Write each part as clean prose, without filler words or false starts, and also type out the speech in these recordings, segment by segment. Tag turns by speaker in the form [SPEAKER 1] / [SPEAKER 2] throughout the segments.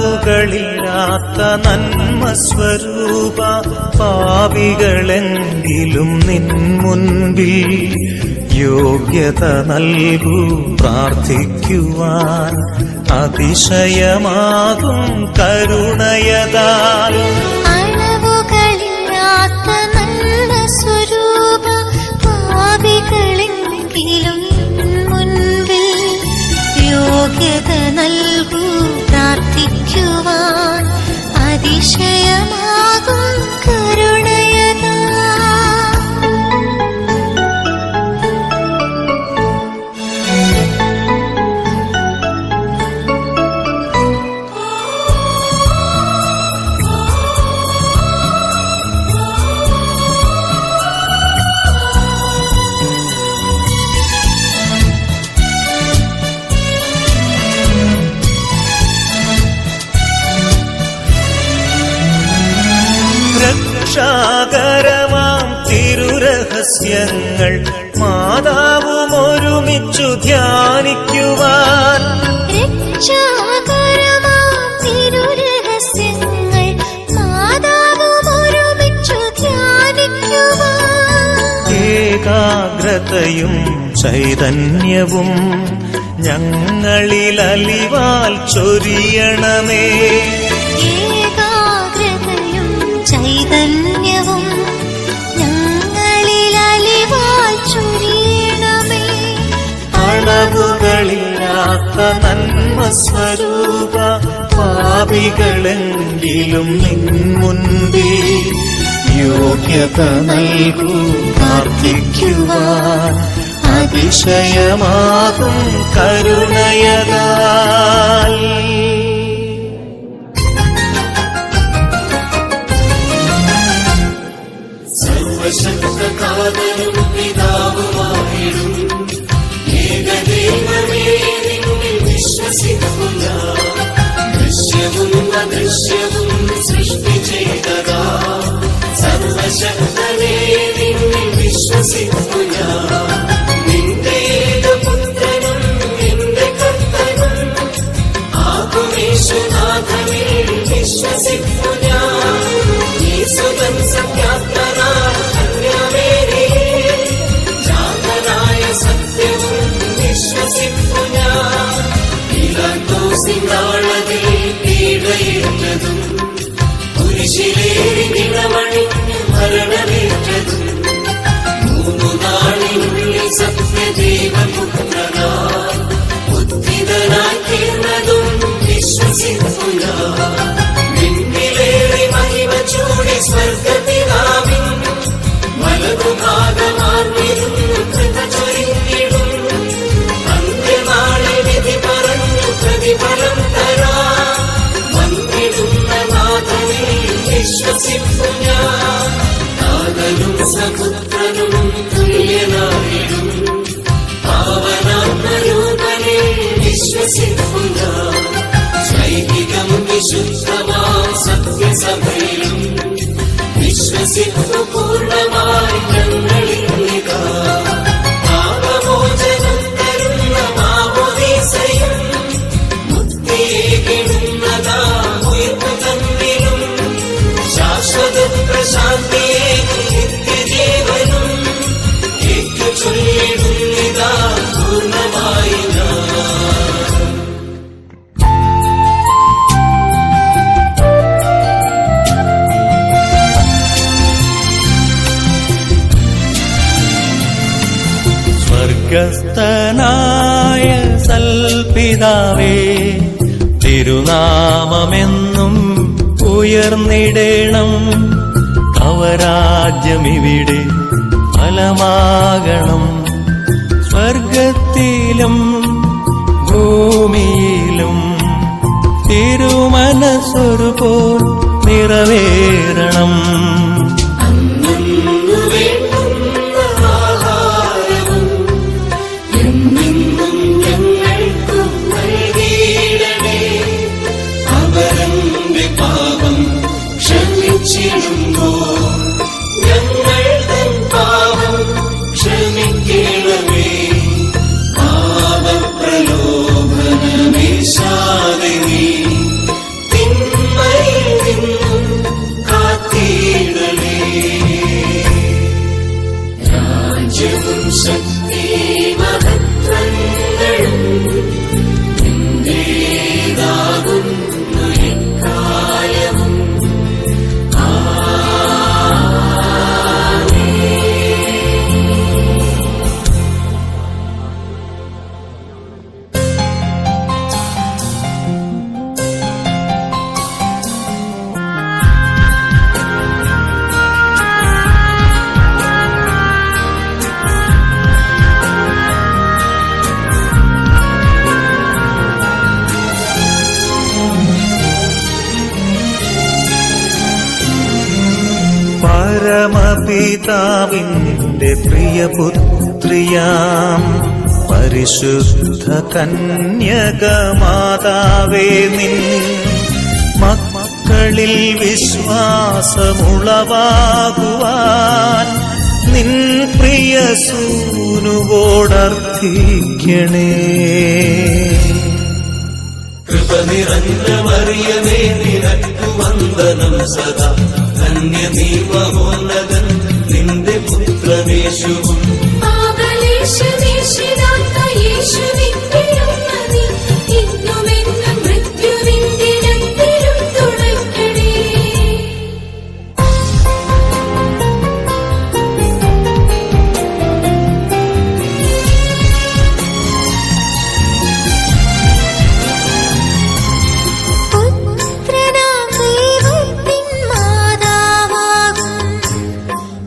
[SPEAKER 1] അളവുകളില്ലാത്ത നന്മ സ്വരൂപ പാപികളെങ്കിലും നിൻ മുൻപിൽ യോഗ്യത നൽകൂ പ്രാർത്ഥിക്കുവാൻ അതിശയമാകും കരുണയതാൽ.
[SPEAKER 2] അളവുകളില്ലാത്ത നന്മ സ്വരൂപ പാപികളെങ്കിലും മുൻപിൽ യോഗ്യത നൽകൂ പ്രാർത്ഥിക്കുവാൻ അതിശയമാകും കരുണയതാ.
[SPEAKER 1] രക്ഷാകരമാം തിരുരഹസ്യങ്ങൾ മാതാവും ഒരുമിച്ചു ധ്യാനിക്കുവാൻ.
[SPEAKER 2] രക്ഷാകരമാം തിരുരഹസ്യങ്ങൾ മാതാവും ഒരുമിച്ചു ധ്യാനിക്കുവാൻ.
[SPEAKER 1] ഏകാഗ്രതയും ചൈതന്യവും ഞങ്ങളിൽ അലിവാൽ ചൊരിയണമേ.
[SPEAKER 2] ചൈതന്യവും ഞങ്ങളിൽ അലിവാൽ ചൊരിയണമേ.
[SPEAKER 1] അളവുകളില്ലാത്ത നന്മ സ്വരൂപ പാപികളെങ്കിലും നിൻ മുൻപിൽ യോഗ്യത നൽകൂ പ്രാർത്ഥിക്കുവാൻ അതിശയമാകും കരുണയതാൽ.
[SPEAKER 3] സർവശക്തനാഥനും പിതാവുമായിടും ഏകദൈവമേ നിന്നിൽ വിശ്വസിക്കുക. ദൃശ്യവും അദൃശ്യവും സൃഷ്ടി ചെയ്തതാ സർവശക്തനേ നിന്നിൽ വിശ്വസിക്കുക. നിന്റെ ഏകപുത്രനും നിന്റെ കർത്തനും ആകുമേശുനാഥനിൽ വിശ്വസിക്കുക. യേശുവൻ സത്യാത്മനായ ജാതനായ സത്യവും വിശ്വസിക്കുക. പിലാത്തോസിനാളതിൽ പീഡയേറ്റതും കുരിശിലേറി നിണമണിഞ്ഞു മരണമേറ്റതും 3 നാളിനുള്ളിൽ സത്യദേവപുത്രനായി ഉദ്ധിതനായി തീർന്നതും വിശ്വസിക്കുക. ചൂടി സ്വർഗപിതാവിൻ വലതുഭാഗമാർന്നിരുന്നു കൃപ ചൊരിഞ്ഞിടും. അന്ത്യനാളിൽ വിധി പറഞ്ഞു പ്രതിഫലം തരാൻ വന്നിടുന്ന നാഥനിൽ വിശ്വസിക്കുക. നാഥനും സപുത്രനും തുല്യനായിടും പാവനാത്മരൂപനെ വിശ്വസിക്കുക. ശൈഹികം വിശുദ്ധമാം സത്യസഭയിലും വിശ്വസിക്കു പൂർണ്ണമായി ഞങ്ങളിക. പാപമോചനം തരുന്ന മാമോദീസയും മുക്തിയേകിടുന്നതാ ഉയർപ്പു തന്നിലും ശാശ്വത പ്രശാന്തിയെ നിത്യജീവനും ഏറ്റു ചൊല്ലിടുന്നിതാ പൂർണ്ണമായി
[SPEAKER 1] സ്വർഗസ്ഥനായ സൽപിതാവേ തിരുനാമമെന്നും ഉയർന്നിടേണം. അവരാജ്യമിവിടെ ഫലമാകണം. സ്വർഗത്തിലും ഭൂമിയിലും തിരുമനസ്സൊരുപോൽ നിറവേറണം.
[SPEAKER 3] പാപം ക്ഷമിച്ചിടുമ്പോ ഞങ്ങൾ തൻ പാപം ക്ഷമിക്കണമേ. പാപപ്രലോഭനമേശാതെ നീ ശക്തി മഹത്വങ്ങളും നിന്റേതാകുന്നു എക്കാലവും.
[SPEAKER 1] പരമപിതാവിന്റെ പ്രിയപുത്രിയാം പരിശുദ്ധ കന്യകമാതാവേ നിൻ മക്കളിൽ വിശ്വാസമുളവാകുവാൻ നിൻ പ്രിയ സൂനുവോടർത്ഥിക്കണേ.
[SPEAKER 3] കൃപ നിറഞ്ഞ മറിയമേ നിനക്കു വന്ദനം സദാ. ധന്യ നീ മഹോന്നതൻ നിന്റെ പുത്രനേശുവും.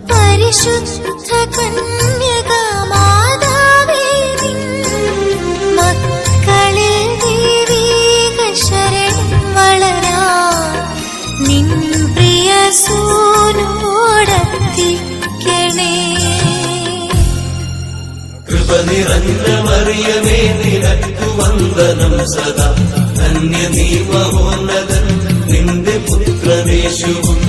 [SPEAKER 2] പരിശുദ്ധ കന്യകമാതാവേ നിൻ മക്കളിൽ ദൈവീക ശരണം വളരാൻ നിൻ പ്രിയ സൂനുവോടർത്ഥിക്കണേ.
[SPEAKER 3] കൃപ നിറഞ്ഞ മറിയമേ നിനക്കു വന്ദനം സദാ. ധന്യ നീ മഹോന്നതൻ നിന്റെ പുത്രനേശുവും.